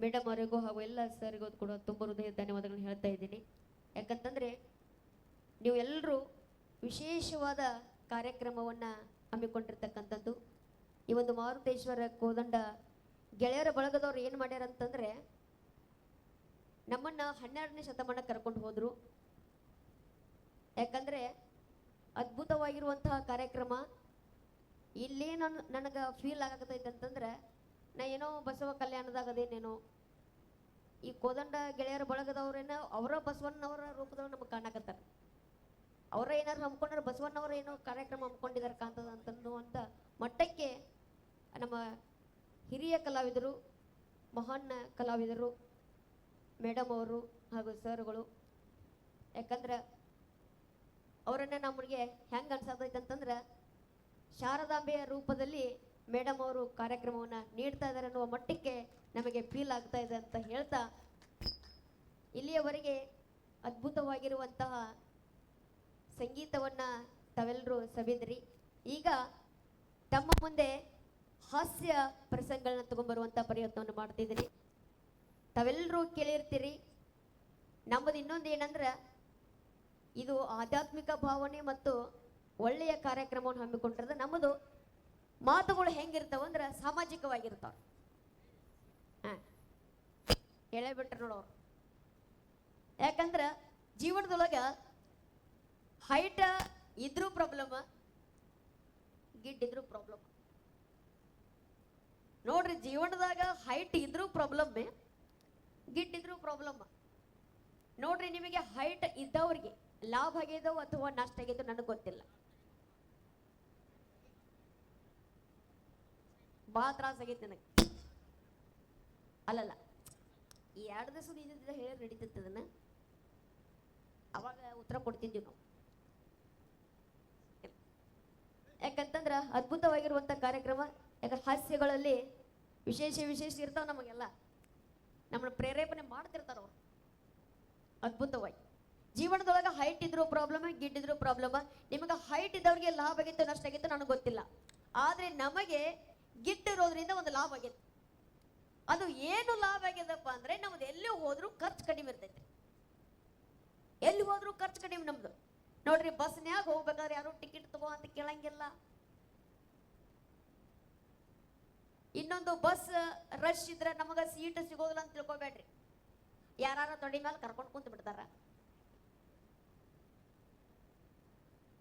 Madam ಅವರಿಗೂ ಹಾಗೂ ಎಲ್ಲ ಸರ್ಗೂ ಕೂಡ ತುಂಬ ಹೃದಯ ಧನ್ಯವಾದಗಳನ್ನ ಹೇಳ್ತಾ ಇದ್ದೀನಿ. ಯಾಕಂತಂದರೆ ನೀವು ಎಲ್ಲರೂ ವಿಶೇಷವಾದ ಕಾರ್ಯಕ್ರಮವನ್ನು ಹಮ್ಮಿಕೊಂಡಿರ್ತಕ್ಕಂಥದ್ದು. ಈ ಒಂದು ಮಾರುತೇಶ್ವರ ಕೋದಂಡ ಗೆಳೆಯರ ಬಳಗದವ್ರು ಏನು ಮಾಡ್ಯಾರ ಅಂತಂದರೆ ನಮ್ಮನ್ನು 12ನೇ ಶತಮಾನ ಕರ್ಕೊಂಡು ಹೋದರು. ಯಾಕಂದರೆ ಅದ್ಭುತವಾಗಿರುವಂತಹ ಕಾರ್ಯಕ್ರಮ. ಇಲ್ಲಿ ನನಗೆ ಫೀಲ್ ಆಗತೈತೆ ಅಂತಂದ್ರೆ ನಾ ಏನೋ ಬಸವ ಕಲ್ಯಾಣದಾಗದೇನೇನೋ ಈ ಕೋದಂಡ ಗೆಳೆಯರ ಬಳಗದವ್ರೇನೋ ಅವರ ಬಸವಣ್ಣವರ ರೂಪದವ್ರು ನಮಗೆ ಕಾಣಕತ್ತಾರೆ. ಅವರ ಏನಾರು ಹಮ್ಮಿಕೊಂಡ್ರೆ ಬಸವಣ್ಣವ್ರು ಏನೋ ಕಾರ್ಯಕ್ರಮ ಹಮ್ಮಿಕೊಂಡಿದ್ದಾರೆ ಕಾಣ್ತದ ಅಂತನ್ನುವಂಥ ಮಟ್ಟಕ್ಕೆ ನಮ್ಮ ಹಿರಿಯ ಕಲಾವಿದರು, ಮಹಾನ್ ಕಲಾವಿದರು, ಮೇಡಮ್ ಅವರು ಹಾಗೂ ಸರ್ಗಳು. ಯಾಕಂದ್ರೆ ಅವರನ್ನ ನಮಗೆ ಹೆಂಗೆ ಅನ್ಸತೈತೆ ಅಂತಂದ್ರೆ ಶಾರದಾಂಬೆಯ ರೂಪದಲ್ಲಿ ಮೇಡಮ್ ಅವರು ಕಾರ್ಯಕ್ರಮವನ್ನು ನೀಡ್ತಾ ಇದ್ದಾರೆ ಅನ್ನುವ ಮಟ್ಟಕ್ಕೆ ನಮಗೆ ಫೀಲ್ ಆಗ್ತಾ ಇದೆ ಅಂತ ಹೇಳ್ತಾ, ಇಲ್ಲಿಯವರೆಗೆ ಅದ್ಭುತವಾಗಿರುವಂತಹ ಸಂಗೀತವನ್ನು ತಾವೆಲ್ಲರೂ ಸವಿದ್ರಿ. ಈಗ ತಮ್ಮ ಮುಂದೆ ಹಾಸ್ಯ ಪ್ರಸಂಗಗಳನ್ನ ತಗೊಂಡ್ಬರುವಂಥ ಪ್ರಯತ್ನವನ್ನು ಮಾಡ್ತಿದ್ದೀನಿ. ತಾವೆಲ್ಲರೂ ಕೇಳಿರ್ತೀರಿ, ನಮ್ಮದು ಇನ್ನೊಂದು ಏನಂದ್ರೆ ಇದು ಆಧ್ಯಾತ್ಮಿಕ ಭಾವನೆ ಮತ್ತು ಒಳ್ಳೆಯ ಕಾರ್ಯಕ್ರಮವನ್ನು ಹಮ್ಮಿಕೊಂಡಿರೋದು. ನಮ್ಮದು ಮಾತುಗಳು ಹೆಂಗಿರ್ತಾವ ಅಂದ್ರೆ ಸಾಮಾಜಿಕವಾಗಿರ್ತಾವ. ಹೇಳೇ ಬಿಟ್ರು ನೋಡೋರು. ಯಾಕಂದ್ರೆ ಜೀವನದೊಳಗೆ ಹೈಟ್ ಇದ್ರೂ ಪ್ರಾಬ್ಲಮ್, ಗಿಡ್ಡಿದ್ರೂ ಪ್ರಾಬ್ಲಮ್. ನೋಡ್ರಿ, ಜೀವನದಾಗ ಹೈಟ್ ಇದ್ರೂ ಪ್ರಾಬ್ಲಮ್, ಗಿಡ್ಡಿದ್ರೂ ಪ್ರಾಬ್ಲಮ್. ನೋಡ್ರಿ, ನಿಮಗೆ ಹೈಟ್ ಇದ್ದವ್ರಿಗೆ ಲಾಭ ಆಗ್ಯದೋ ಅಥವಾ ನಷ್ಟ ಆಗ್ಯದೋ ನನಗೆ ಗೊತ್ತಿಲ್ಲ. ಭಾಳ ತ್ರಾಸ ಆಗೈತೆ ನನಗೆ. ಅಲ್ಲಲ್ಲ, ಈ 2 ದಿವಸ ಇದ್ದಿದ್ದ ಹೇಳಿ ನಡೀತಿತ್ತು. ಅದನ್ನ ಅವಾಗ ಉತ್ತರ ಕೊಡ್ತಿದ್ವಿ ನಾವು. ಯಾಕಂತಂದ್ರೆ ಅದ್ಭುತವಾಗಿರುವಂಥ ಕಾರ್ಯಕ್ರಮ. ಯಾಕಂದ್ರೆ ಹಾಸ್ಯಗಳಲ್ಲಿ ವಿಶೇಷ ಇರ್ತಾವ. ನಮಗೆಲ್ಲ ನಮ್ಮನ್ನ ಪ್ರೇರೇಪಣೆ ಮಾಡ್ತಿರ್ತಾರ ಅವರು ಅದ್ಭುತವಾಗಿ. ಜೀವನದೊಳಗೆ ಹೈಟ್ ಇದ್ರೂ ಪ್ರಾಬ್ಲಮ್, ಗಿಡ್ಡಿದ್ರೂ ಪ್ರಾಬ್ಲಮ್. ನಿಮಗೆ ಹೈಟ್ ಇದ್ದವ್ರಿಗೆ ಲಾಭ ಆಗಿತ್ತು ನಷ್ಟ ಆಗಿತ್ತು ನನಗೆ ಗೊತ್ತಿಲ್ಲ. ಆದರೆ ನಮಗೆ ಗಿಟ್ಟಿರೋದ್ರಿಂದ ಒಂದು ಲಾಭ ಆಗೈತೆ. ಅದು ಏನು ಲಾಭ ಆಗ್ಯದಪ್ಪ ಅಂದ್ರೆ ನಮ್ದು ಎಲ್ಲಿ ಹೋದ್ರೂ ಖರ್ಚು ಕಡಿಮೆ ಇರ್ತೈತೆ. ಎಲ್ಲಿ ಹೋದ್ರೂ ಖರ್ಚು ಕಡಿಮೆ ನಮ್ದು. ನೋಡ್ರಿ, ಬಸ್ನ್ಯಾಗ ಹೋಗ್ಬೇಕಾದ್ರೆ ಯಾರು ಟಿಕೆಟ್ ತಗೋ ಅಂತ ಕೇಳಂಗಿಲ್ಲ. ಇನ್ನೊಂದು ಬಸ್ ರಶ್ ಇದ್ರೆ ನಮಗ ಸೀಟ್ ಸಿಗೋದಿಲ್ಲ ಅಂತ ತಿಳ್ಕೊಬೇಡ್ರಿ. ಯಾರು ತೊಡಿ ಮೇಲೆ ಕರ್ಕೊಂಡು ಕುಂತ ಬಿಡ್ತಾರ.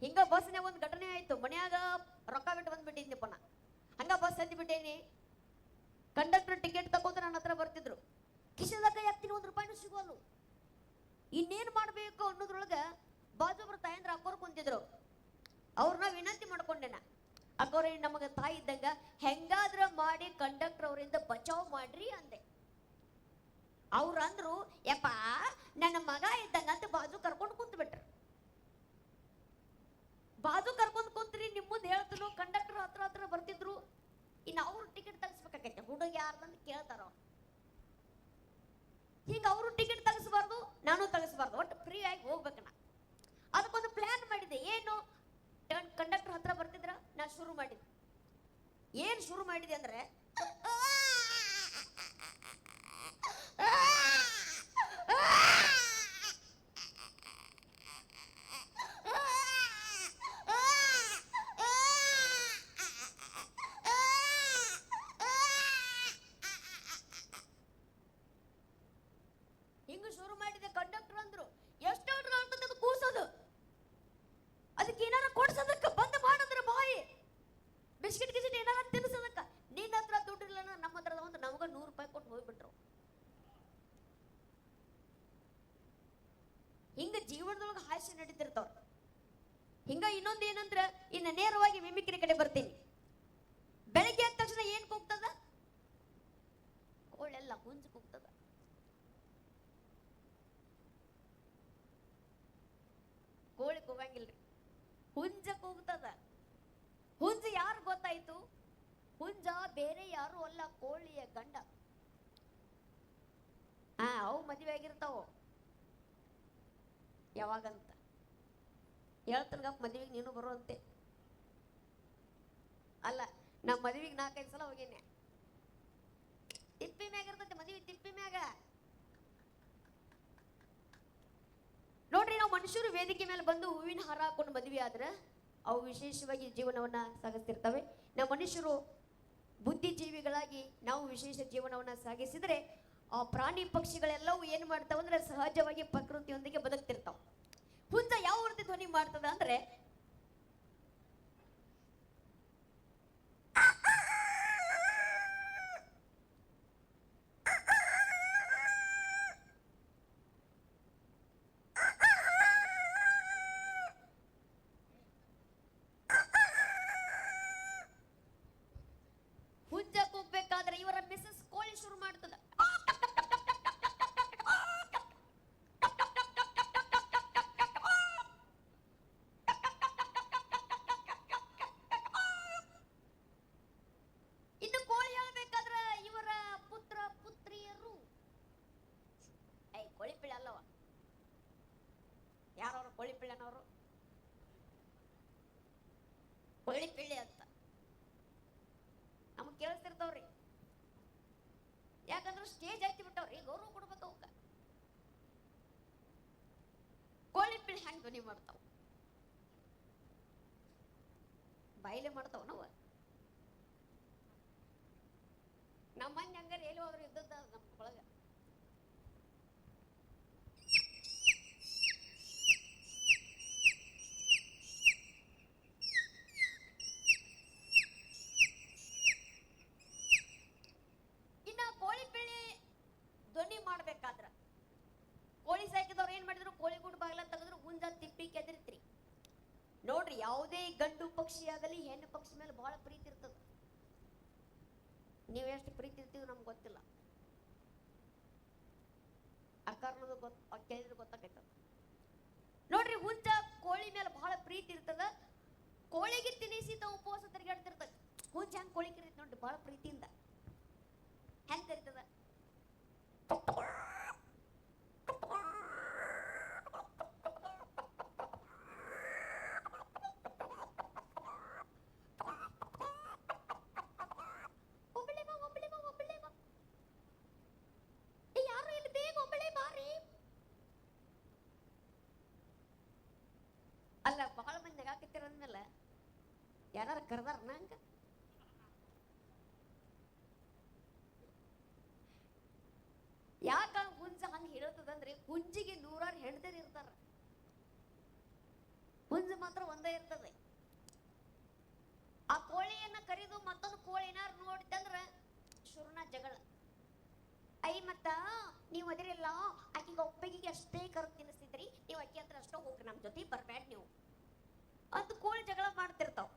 ಹಿಂಗ ಬಸ್ನ್ಯಾಗ ಒಂದು ಘಟನೆ ಆಯ್ತು. ಮನ್ಯಾಗ ರೊಕ್ಕ ಬಿಟ್ಟು ಬಂದ್ಬಿಟ್ಟಿದ್ನಿಪ್ಪ ನಾ. ಹಂಗ ಬಸ್ ಹತ್ತಿ ಬಿಟ್ಟೇನಿ. ಕಂಡಕ್ಟರ್ ಟಿಕೆಟ್ ತಗೊಂತ ನನ್ನ ಹತ್ರ ಬರ್ತಿದ್ರು. ಕಿಶದಾಗ ಯಾಕ್ತೀನಿ, 1 ರೂಪಾಯಿನೂ ಸಿಗೋಲ್ಲ. ಇನ್ನೇನು ಮಾಡಬೇಕು ಅನ್ನೋದ್ರೊಳಗ ಬಾಜುಬ್ರು ತಾಯಂದ್ರ ಅಕ್ಕೋರು ಕುಂತಿದ್ರು. ಅವ್ರನ್ನ ವಿನಂತಿ ಮಾಡ್ಕೊಂಡೆನ, ಅಕ್ಕೋರ ನಮಗೆ ತಾಯಿ ಇದ್ದಂಗ ಹೆಂಗಾದ್ರ ಮಾಡಿ ಕಂಡಕ್ಟರ್ ಅವರಿಂದ ಬಚಾವ್ ಮಾಡ್ರಿ ಅಂದೆ. ಅವ್ರು ಅಂದ್ರು, ಯಪ್ಪ ನನ್ನ ಮಗ ಇದ್ದಂಗ ಅಂತ ಬಾಜು ಕರ್ಕೊಂಡು ಕುಂತ ಬಿಟ್ರು. ಬಾಜು ಕರ್ಕೊಂಡು ಕುಂತ್ರಿ, ನಿಮ್ಮ ಮುಂದೆ ಹೇಳ್ತನು. ಕಂಡಕ್ಟರ್ ಹತ್ರ ಬರ್ತಿದ್ರು. ಇನ್ನು ಅವ್ರು ಟಿಕೆಟ್ ತೆಗಿಸ್ಬೇಕಾಗೈತೆ. ಹುಡುಗ ಯಾರ್ದಂತ ಕೇಳ್ತಾರ. ಹಿಂಗ ಅವರು ಟಿಕೆಟ್ ತೆಗಿಸ್ಬಾರ್ದು, ನಾನು ತೆಗಿಸ್ಬಾರ್ದು, ಒಟ್ಟು ಫ್ರೀ ಆಗಿ ಹೋಗ್ಬೇಕಣ್ಣ. ಅದಕ್ಕೊಂದು ಪ್ಲಾನ್ ಮಾಡಿದೆ. ಏನು, ಕಂಡಕ್ಟರ್ ಹತ್ರ ಬರ್ತಿದ್ರ ನಾ ಶುರು ಮಾಡಿದೆ. ಏನ್ ಶುರು ಮಾಡಿದೆ ಅಂದ್ರೆ, ಹಿಂಗ ಶುರು ಮಾಡಿದೆ. ಕಂಡಕ್ಟರ್ ಅಂದ್ರು, ಎಷ್ಟು ಆಗ್ತದೆ ಕೂರ್ಸೋದು, ಅದಕ್ಕೆ ಏನಾರ ಕೊಡ್ಸೋದಕ್ಕ ಬಂದ್ ಮಾಡಂದ್ರ ಬಾಯಿ ಬಿಸ್ಕಿಟ್ ಗಿಸ್ಕಿಟ್ ಏನಾರ ತಿನ್ಸೋದಕ್ಕ. ನಿನ್ನ ಹತ್ರ ದುಡ್ಡಿಲ್ಲ, ನಮ್ಮ ಹತ್ರ ಒಂದು ನಮಗ 100 ರೂಪಾಯಿ ಕೊಟ್ಟು ಹೋಗ್ಬಿಟ್ರು. ಹಿಂಗ ಜೀವನದೊಳಗೆ ಹಾಸ್ಯ ನಡೀತಿರ್ತಾವ. ಹಿಂಗ ಇನ್ನೊಂದು ಏನಂದ್ರ, ಇನ್ನು ನೇರವಾಗಿ ಮಿಮಿಕ್ರಿ ಕಡೆ ಬರ್ತೀನಿ. ಬೆಳಗ್ಗೆ ಆದ ತಕ್ಷಣ ಏನ್ ಕೂಗ್ತದ? ಕೋಳೆಲ್ಲ ಹುಂಜ ಕೂಗ್ತದ. ಕೋಳಿ ಕೂಗಂಗಿಲ್ರಿ, ಹುಂಜ ಕೂಗ್ತದ. ಹುಂಜ ಯಾರು ಗೊತ್ತಾಯ್ತು? ಹುಂಜ ಬೇರೆ ಯಾರು ಅಲ್ಲ, ಕೋಳಿಯ ಗಂಡ. ಅವು ಮದುವೆ ಆಗಿರ್ತಾವ. ಯಾವಾಗಂತ ಹೇಳ್ತನ್ಗಪ್ಪ, ಮದುವೆಗೆ ನೀನು ಬರುವಂತೆ. ಅಲ್ಲ, ನಮ್ಮ ಮದುವೆಗೆ 4-5 ಸಲ ಹೋಗೇನೆ. ತಿಪ್ಪಿ ಮ್ಯಾಗ ಇರ್ತೈತೆ ಮದುವೆ, ತಿಪ್ಪಿ ಮನುಷ್ಯರು ವೇದಿಕೆ ಮೇಲೆ ಬಂದು ಹೂವಿನ ಹಾರ ಹಾಕೊಂಡು ಮದುವೆ ಆದ್ರೆ ಅವು ವಿಶೇಷವಾಗಿ ಜೀವನವನ್ನ ಸಾಗಿಸ್ತಿರ್ತವೆ. ನಾವು ಮನುಷ್ಯರು ಬುದ್ಧಿಜೀವಿಗಳಾಗಿ ನಾವು ವಿಶೇಷ ಜೀವನವನ್ನ ಸಾಗಿಸಿದ್ರೆ ಆ ಪ್ರಾಣಿ ಪಕ್ಷಿಗಳೆಲ್ಲವೂ ಏನು ಮಾಡ್ತಾವ ಅಂದ್ರೆ ಸಹಜವಾಗಿ ಪ್ರಕೃತಿಯೊಂದಿಗೆ ಬದುಕ್ತಿರ್ತಾವ. ಹುಂಜ ಯಾವ ರೀತಿ ಧ್ವನಿ ಮಾಡ್ತದ ಅಂದ್ರೆ ಹುಂಜ ಕೂಗ್ಬೇಕಾದ್ರೆ ಇವರ ಮಿಸಸ್ ಕೋಳಿ ಶುರು ಮಾಡ್ತದ. ಇನ್ನು ಕೋಳಿ ಹೇಳ್ಬೇಕಾದ್ರೆ ಇವರ ಪುತ್ರ ಪುತ್ರಿಯರು ಕೋಳಿ ಪಿಳ್ಳೆ ಅಲ್ಲವ, ಯಾರವ್ರು ಕೋಳಿ ಪಿಳ್ಳೆನವರು? ಕೋಳಿ ಪಿಳ್ಳೆ ಅಂತ ನಮಗ್ ಕೇಳಿಸ್ತಿರ್ತಾವ್ರಿ. ಯಾಕಂದ್ರೆ ಸ್ಟೇಜ್ ಹಾಕಿ ಬಿಟ್ಟವ್ರಿ, ಗೌರವ ಕೊಡ್ಬೇಕು ಅವಕ್ಕ. ಕೋಳಿ ಪಿಳ್ಳೆ ಹೆಂಗ್ ಧ್ವನಿ ಮಾಡ್ತಾವ? ಬಾಯಿಲೆ ಮಾಡ್ತಾವ ನಾವು. ನಮ್ಮ ಮಂದಿ ಹಂಗಾರೆ ಎಲ್ಲಿ ಹೋದ್ರು ಇದ್ದದ್ದ ನಮ್ಮ ಒಳಗ. ಇನ್ನ ಕೋಳಿ ಪಿಳ್ಳಿ ಧ್ವನಿ ಮಾಡ್ಬೇಕಾದ್ರ ಕೋಳಿ ಸಾಕಿದವ್ರು ಏನ್ ಮಾಡಿದ್ರು, ಕೋಳಿ ಗುಡ್ ಬಾಗ್ಲ ತೆಗೆದ್ರು, ಹುಂಜ ತಿಪ್ಪಿ ಕೆದರಿತ್ರಿ. ನೋಡ್ರಿ, ಯಾವುದೇ ಗಂಡು ಪಕ್ಷಿ ಆಗಲಿ ಹೆಣ್ಣು ಪಕ್ಷಿ ಮೇಲೆ ಬಹಳ ಪ್ರೀತಿ ಇರ್ತದ. ನೀವು ಎಷ್ಟು ಪ್ರೀತಿ ಇರ್ತೀವಿ ನಮ್ಗೆ ಗೊತ್ತಿಲ್ಲ. ಅಕಾರಣದ ಕೇಳಿದ್ರೆ ಗೊತ್ತಾಗೈತದ. ನೋಡ್ರಿ, ಹುಂಜ ಕೋಳಿ ಮೇಲೆ ಬಹಳ ಪ್ರೀತಿ ಇರ್ತದ. ಕೋಳಿಗೆ ತಿನ್ನಿಸಿದ ಉಪವಾಸ ತಿರುಗಾಡ್ತಿರ್ತದ. ಹುಂಜ ಹಂಗ ಕೋಳಿ ಕರೀತ ನೋಡ್ರಿ, ಬಹಳ ಪ್ರೀತಿಯಿಂದ ಹೆಂಗ್ ಕರಿತದ. ಅಲ್ಲ, ಬಹಳ ಮಂದಿ ಹಾಕಿತ್ತಿರಂದ್ಮೇಲೆ ಯಾರು ಕರೆದಾರ ನಂಗ? ಯಾಕ ಹುಂಜ ಹಂಗ ಹೇಳ್ತದಂದ್ರೆ, ಹುಂಜಿಗೆ 100 ಹೆಣ್ತೇರು ಇರ್ತಾರ, ಹುಂಜ ಮಾತ್ರ ಒಂದೇ ಇರ್ತದೆ. ಆ ಕೋಳಿಯನ್ನ ಕರಿದು ಮತ್ತೊಂದು ಕೋಳಿ ಏನಾರು ನೋಡಿದಂದ್ರ ಶುರುನ ಜಗಳ. ಮತ್ತ ನೀವು ಅದಿರಿಲ್ಲ, ಆಕಿಗೆ ಒಪ್ಪಿಗೆ ಅಷ್ಟೇ ಕರು ತಿನ್ನಿಸ್ತಿದ್ರಿ, ನೀವು ಅಕ್ಕಿ ಹತ್ರ ಅಷ್ಟೇ ಹೋಗ್ರಿ, ನಮ್ ಜೊತೆ ಬರ್ಬೇಡ ನೀವು ಅಂತ ಕೋಳಿ ಜಗಳ ಮಾಡ್ತಿರ್ತಾವ.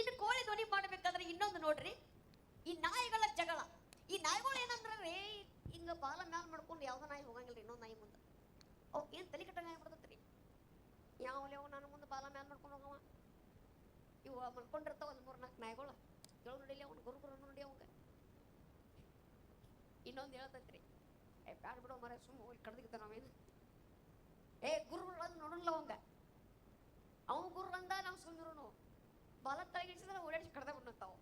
ಇನ್ನು ಕೋಳಿ ಧ್ವನಿ ಮಾಡ್ಬೇಕಾದ್ರೆ ಇನ್ನೊಂದು ನೋಡ್ರಿ, ಈ ನಾಯಿಗಳ ಜಗಳ. ಈ ನಾಯಿಗಳು ಏನಂದ್ರೆ ಹಿಂಗ ಬಾಲ ಮ್ಯಾಲ ಮಾಡ್ಕೊಂಡು ಯಾವ್ದೋ ನಾಯಿ ಹೋಗಂಗಿಲ್ರಿ ಇನ್ನೊಂದು ನಾಯಿ ಮುಂದೆ. ಅವಕ್ಕೆ ಏನ್ ತಲೆ ಕಟ್ಟಂಗ ಆಗ್ಬಿಡ್ತೈತ್ರಿ. ಯಾವ ನನ್ನ ಮುಂದೆ ಬಾಲ ಮ್ಯಾಲ ಮಾಡ್ಕೊಂಡು ಹೋಗವ, ಇವು ಮಾಡ್ಕೊಂಡಿರ್ತಾವ ಒಂದ್ 3-4 ನಾಯಿಗಳು. ಕೇಳು ನೋಡಿಲಿ ಅವ್ನು ಗುರು ನೋಡಿ ಅವಂಗ. ಇನ್ನೊಂದು ಹೇಳ್ತೈತ್ರಿ, ಬ್ಯಾಡ ಬಿಡೋ ಮರ, ಸುಮ್ಮ ಹೋಗಿ ಕಡ್ದಿಕ್ತ ನಾವೇನು. ಗುರು ಅಂದ್ ನೋಡಲ್ಲ ಅವಂಗ. ಅವ್ ಗುರು ಅಂದ ನಾವು ಸುಮ್ಮರು ಬಾಲ ತಳಗಿಸಿದ್ರೆ ಓಡಾಡಿಸಿ ಕಡ್ದ ಬಿಡ್ತಾವ.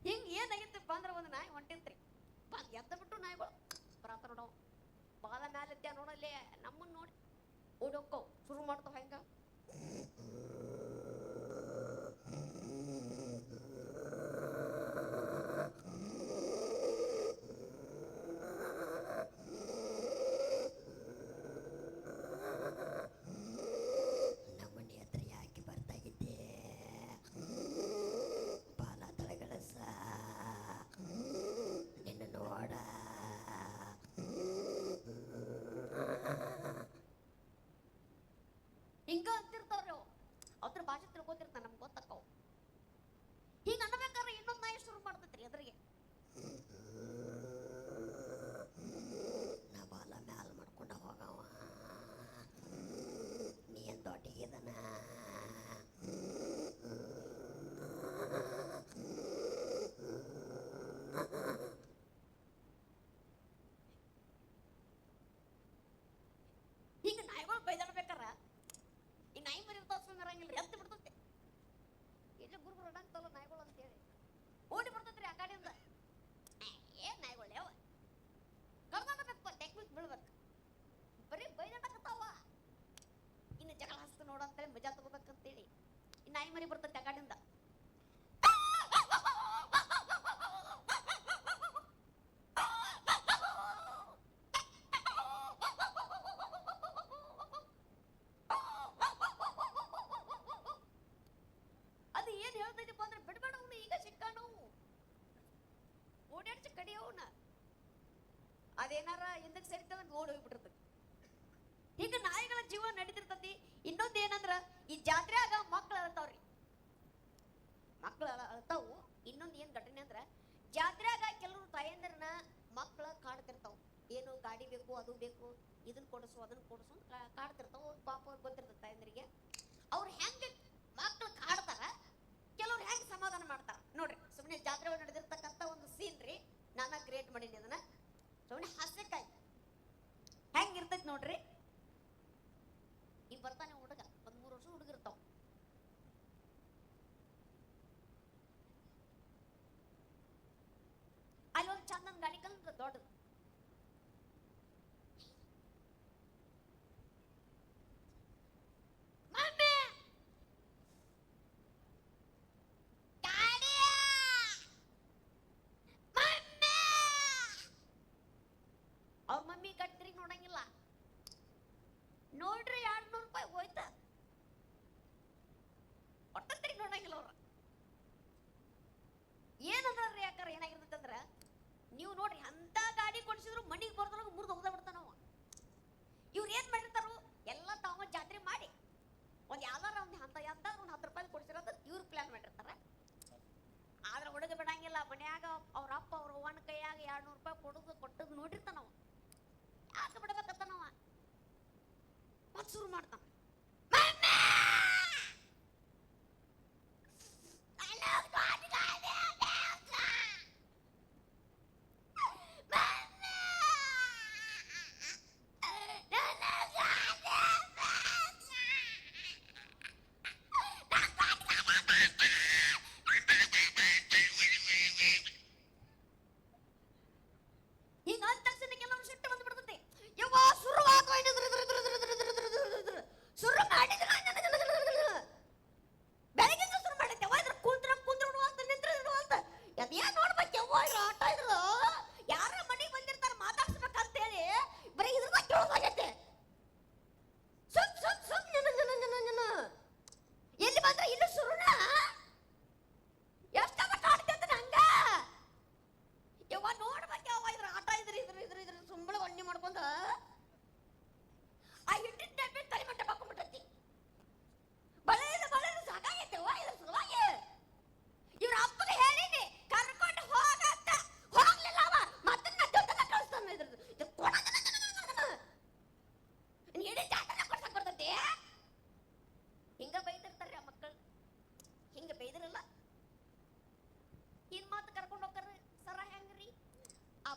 ಹಿಂಗ ಏನಾಗಿತ್ತಪ್ಪ ಅಂದ್ರೆ ಒಂದು ನಾಯಿ ಹೊಂಟಿತ್ರಿ, ಎದ್ದ ಬಿಟ್ಟು ನಾಯಿಗಳು ಬರಾತ ನೋಡವ್, ಬಾಲ ಮ್ಯಾಲಿದ್ದ ನೋಡಲ್ಲೇ ನಮ್ಮನ್ನ ನೋಡಿ ಓಡೋಕ್ಕೋ ಶುರು ಮಾಡ್ತಾವ. ಹೆಂಗ ನಮ್ಮನೆ ಹತ್ರ ಯಾಕೆ ಬರ್ತಾ ಇದ್ದೆ, ಬಾಲ ತಳಗಳಸ ನಿನ್ನ ನೋಡ. ಹಿಂಗ ಅದೇನಾರ ಹಿಂದಕ್ಕೆ ಸರಿತದ ಓಡಿ ಹೋಗ್ಬಿಟ್ಟಿರ್ತದೆ. ಈಗ ನಾಯಿಗಳ ಜೀವ ನಡೀತಿರ್ತತಿ. ಇನ್ನೊಂದು ಏನಂದ್ರ ಈ ಜಾತ್ರೆಯಾಗ ಮಕ್ಳು ಅಳ್ತಾವ್ರಿ, ಮಕ್ಳು ಅಳ್ತಾವು. ಇನ್ನೊಂದು ಏನ್ ಘಟನೆ ಅಂದ್ರ ಜಾತ್ರೆಯಾಗ ಕೆಲವರು ತಾಯಂದಿರನ್ನ ಮಕ್ಳ ಕಾಡ್ತಿರ್ತಾವ. ಏನು ಗಾಡಿ ಬೇಕು, ಅದು ಬೇಕು, ಇದನ್ನ ಕೊಡಿಸು ಅದನ್ನ ಕೊಡಿಸು ಕಾಡ್ತಿರ್ತಾವ. ಪಾಪ ಅವ್ರು ಗೊತ್ತಿರ್ತದೆ ತಾಯಂದ್ರಿಗೆ. ಅವ್ರು ಹೆಂಗ ಮಕ್ಳು ಕಾಡ್ತಾರ, ಕೆಲವ್ರು ಹೆಂಗ್ ಸಮಾಧಾನ ಮಾಡ್ತಾರ ನೋಡ್ರಿ. ಸುಮ್ಮನೆ ಜಾತ್ರೆ ಒಳಗೆ ನಡೆದಿರ್ತಕ್ಕಂಥ ಒಂದು ಸೀನ್ ರೀ, ನಾನ ಕ್ರಿಯೇಟ್ ಮಾಡೀನಿ ಅದನ್ನ. ಸುಮ್ಮನೆ ಹಾಸ್ಯಕ್ಕಾಯಿ ಹೆಂಗಿರ್ತೈತಿ ನೋಡ್ರಿ. ಈಗ ಬರ್ತಾನೆ ಹುಡುಗ, 13 ವರ್ಷ ಹುಡುಗಿರ್ತಾವ. ಅಲ್ಲಿ ಒಂದು ಚಂದನ್ ಗಾಡಿ ಕಲ್ತ ದೊಡ್ಡದು. ಅವ್ರ ಮಮ್ಮಿ ಕಟ್ತಿರಿಗೆ ನೋಡಂಗಿಲ್ಲ ನೋಡ್ರಿ. 200 ರೂಪಾಯಿ ಹೋಯ್ತ, ಒಟ್ಟತ್ತಿರಿಗೆ ನೋಡಂಗಿಲ್ಲ ಅವ್ರ. ಏನಂದ್ರಿ ಯಾಕಾರ ಏನಾಗಿರ್ತಂದ್ರ, ನೀವು ನೋಡ್ರಿ ಅಂತ ಗಾಡಿ ಕೊಡಿಸಿದ್ರು ಮನಿಗೆ ಬರ್ದಾಗ ಮುರಿದು ಹೋದ ಬಿಡ್ತಾನವ. ಇವ್ರು ಏನ್ ಮಾಡಿರ್ತಾರು, ಎಲ್ಲ ತಾವ ಜಾತ್ರೆ ಮಾಡಿ ಒಂದ್ ಯಾವ್ದಾರ ಒಂದ್ ಅಂತ ಯಾವ್ದಾರ ಒಂದ್ 10 ರೂಪಾಯಿ ಕೊಡಿಸಿರೋದು ಇವ್ರು ಪ್ಲಾನ್ ಮಾಡಿರ್ತಾರ. ಆದ್ರೆ ಹುಡುಗ ಬಿಡಂಗಿಲ್ಲ. ಮನ್ಯಾಗ ಅವ್ರ ಅಪ್ಪ ಅವ್ರ ಅವ್ವನ ಕೈಯಾಗ 200 ರೂಪಾಯಿ ಕೊಟ್ಟದ್ ನೋಡಿರ್ತಾನವ. ಯಾಕೆ ಬಿಡಬೇಕತ್ತನವ ಮತ್ ಶುರು ಮಾಡ್ತಾನ.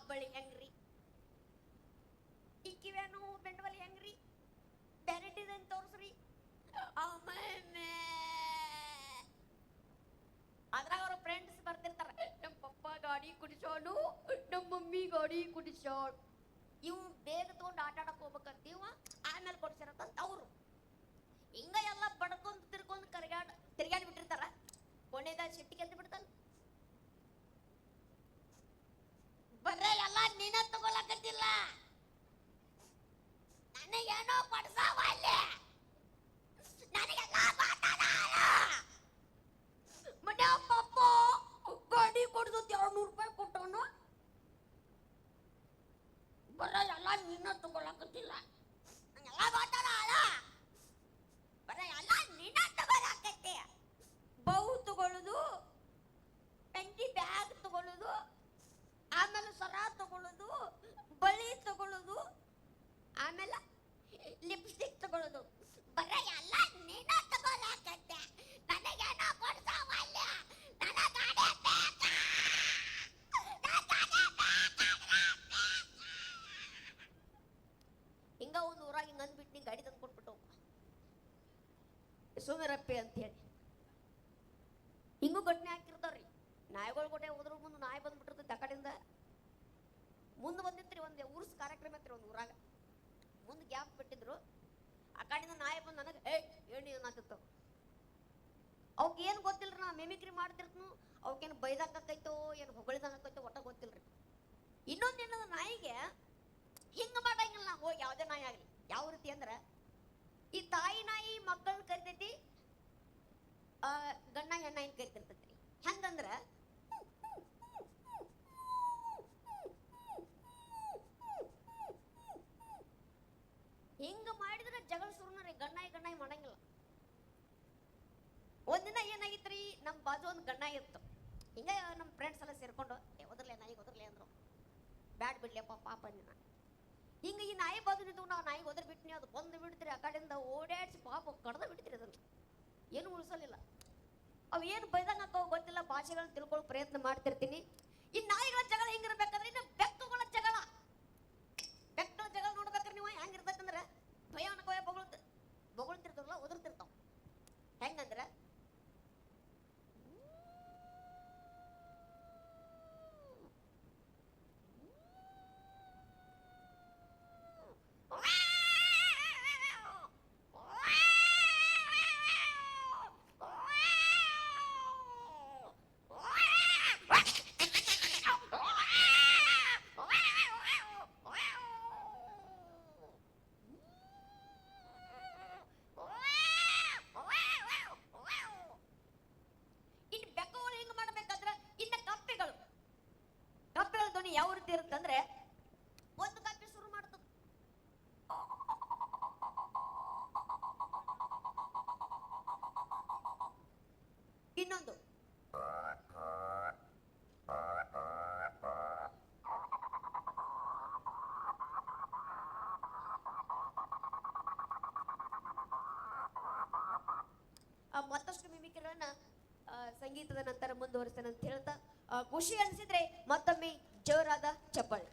ಬಳಿ ಹೆಂಗ್ರಿ, ಇಕ್ಕಿವೇನು ಬೆಂಡವಲಿ ಹೆಂಗ್ರಿ, ಬ್ಯಾರೆ ಡಿಸೈನ್ ತೋರ್ಸ್ರಿ. ಅದ್ರಾಗ ಅವ್ರ ಫ್ರೆಂಡ್ಸ್ ಬರ್ತಿರ್ತಾರ, ನಮ್ಮ ಪಪ್ಪ ಗಾಡಿ ಕುಡಿಸೋನು, ನಮ್ಮ ಮಮ್ಮಿ ಗಾಡಿ ಕುಡಿಸೋಳು. ಇವ್ ಬೇಗ ತಗೊಂಡು ಆಟ ಆಡಕ್ ಹೋಗ್ಬೇಕಂತ ಇವ ಆಮೇಲೆ ಕೊಡ್ಸಿರತ್ತಂತ ಅವ್ರು. ಹಿಂಗ ಎಲ್ಲ ಬಡ್ಕೊಂಡ್ ತಿರ್ಕೊಂಡ್ ತಿರ್ಗಾಡಿ ಬಿಟ್ಟಿರ್ತಾರ. ಕೊನೆದಾಗ ಸಿಟ್ಟಿಗೆ ಎದ್ದು ಬಿಡ್ತಾನ. ಬರ್ರೆ ಎಲ್ಲ ನೀನ ತಗೊಳಕತ್ತಿಲ್ಲ, ನನಗೇನೋ ಪಡ್ಸಾವ ಅಲ್ಲಿ, ನನಗೆಲ್ಲ ಮನೆ ಪಪ್ಪ ಗಾಡಿ ಕೊಡ್ದು 200 ರೂಪಾಯಿ ಕೊಟ್ಟವನು. ಬರ್ರೆ ಎಲ್ಲ ನೀನ ತಗೊಳಕತ್ತಿಲ್ಲ, ನಂಗೆಲ್ಲ ಮಾತಾಡ ಬರ್ರೆ ಎಲ್ಲ ನೀನ ತಗೊಳಕತ್ತಿ. ಬೌ ತಗೊಳ್ಳೋದು, ಪೆಂಟಿ ಬ್ಯಾಗ್ ತಗೊಳ್ಳೋದು, ಆಮೇಲೆ ಸರ ತಗೊಳ್ಳೋದು, ಬಳಿ ತಗೊಳ್ಳೋದು, ಆಮೇಲೆ ಲಿಪ್ಸ್ಟಿಕ್ ತಗೊಳ್ಳೋದು. ಬರ್ರೆ ಎಲ್ಲ ನೀನ ತಗೊಳಕತ್ತೆ, ನನಗೇನೋ ಕೊಡ್ಸಾವಲ್ಲ, ನನ್ನ ಗಾಡಿ ಬೇಕಾ, ಹಿಂಗ ಒಂದು ಊರಾಗ ಹಿಂಗ ಅಂದ್ಬಿಟ್ಟು ನೀ ಗಾಡಿ ತಂದು ಕೊಟ್ಬಿಟ್ಟು ಸುಮಿರಪ್ಪಿ ಅಂತ ಹೇಳಿ. ಹಿಂಗೂ ಘಟನೆ ಹಾಕಿರ್ತಾವ್ರಿ. ನಾಯಿಗಳು ಕೊಟ್ಟೆ ಹೋದ್ರ ಮುಂದೆ ನಾಯಿ ಬಂದ್ಬಿಟ್ಟಿರ್ತೈತಿ ಆ ಕಡೆಯಿಂದ. ಮುಂದೆ ಬಂದಿತ್ರಿ ಒಂದು ಊರ್ಸ್ ಕಾರ್ಯಕ್ರಮ ಐತ್ರಿ ಒಂದು ಊರಾಗ. ಮುಂದೆ ಗ್ಯಾಪ್ ಬಿಟ್ಟಿದ್ರು, ಆ ಕಡೆಯಿಂದ ನಾಯಿ ಬಂದು ನನಗೆ ಎಣ್ಣೆ ಏನಾಗ್ತಿರ್ತಾವ. ಅವಕ್ಕೆ ಏನು ಗೊತ್ತಿಲ್ರಿ, ನಾ ಮೆಮಿಕ್ರಿ ಮಾಡ್ತಿರ್ತನು, ಅವಕ್ಕೇನು ಬೈದಾಕೈತೋ ಏನು ಹೊಗಳಿದಾಕೈತೋ ಒಟ್ಟ ಗೊತ್ತಿಲ್ರಿ. ಇನ್ನೊಂದೇನದ, ನಾಯಿಗೆ ಹಿಂಗ ಮಾಡಂಗಿಲ್ಲ. ನಾ ಹೋಗಿ ಯಾವುದೇ ನಾಯಿ ಆಗಲಿ, ಯಾವ ರೀತಿ ಅಂದ್ರೆ ಈ ತಾಯಿ ನಾಯಿ ಮಕ್ಕಳನ್ನ ಕರಿತೈತಿ, ಗಂಡ ಹೆಣ್ಣಾಯಿನ ಕರಿತಿರ್ತೈತಿ. ಹೆಂಗಂದ್ರ ನಮ್ಮ ಬಾಜು ಒಂದು ಗಣ್ಣ ಇತ್ತು. ಹಿಂಗ ನಮ್ಮ ಫ್ರೆಂಡ್ಸ್ ಎಲ್ಲ ಸೇರ್ಕೊಂಡು ಒದರ್ಲೆ ನಾಯಿಗೆ ಒದರ್ಲೆ ಅಂದ್ರು. ಬ್ಯಾಡ್ ಬಿಡ್ಲಿಯಪ್ಪ ಪಾಪ ಅಂದಿನ. ಹಿಂಗ ಈ ನಾಯಿ ಬಾಜು ನಿಂತು ನಾವು ನಾಯಿಗೆ ಒದರ್ ಬಿಟ್ನಿ, ಅದು ಬಂದು ಬಿಡ್ತೀರಿ ಆ ಕಡೆಯಿಂದ ಓಡಾಡ್ಸಿ ಪಾಪ ಕಡ್ದ ಬಿಡ್ತೀರಿ ಅದನ್ನು, ಏನು ಉಳಿಸಲಿಲ್ಲ. ಅವು ಏನು ಬೈದಂಗ ಹಾಕೋ ಗೊತ್ತಿಲ್ಲ, ಭಾಷೆಗಳನ್ನ ತಿಳ್ಕೊಳ್ಳೋ ಪ್ರಯತ್ನ ಮಾಡ್ತಿರ್ತೀನಿ. ಈ ನಾಯಿಗಳ ಜಗಳ ಹೆಂಗಿರ್ಬೇಕಾದ್ರೆ ಇನ್ನು ಬೆಕ್ಕುಗಳ ಜಗಳ, ಬೆಕ್ಕುಗಳ ಜಗಳ ನೋಡ್ಬೇಕಾದ್ರೆ ನೀವು ಹೆಂಗಿರ್ತೈತಂದ್ರೆ ಭಯಾನಕವಾಗಿ ಬೊಗಳ್ತಿರ್ತಾರಲ್ಲ, ಒದರ್ತಿರ್ತಾವ. ಹೆಂಗಂದ್ರೆ ಯಾವ ರೀತಿ ಇರುತ್ತಂದ್ರೆ ಒಂದು ಕಪ್ಪೆ ಶುರು ಮಾಡ್ತದೆ, ಇನ್ನೊಂದು ಮತ್ತಷ್ಟು ಮಿಮಿಕ್ರಿಗಳನ್ನ ಸಂಗೀತದ ನಂತರ ಮುಂದುವರಿಸ್ತೇನೆ ಅಂತ ಹೇಳ್ತಾ, ಖುಷಿ ಅನಿಸಿದ್ರೆ ಮತ್ತೊಮ್ಮೆ ಜೋರಾದ ಚಪ್ಪಾಳೆ.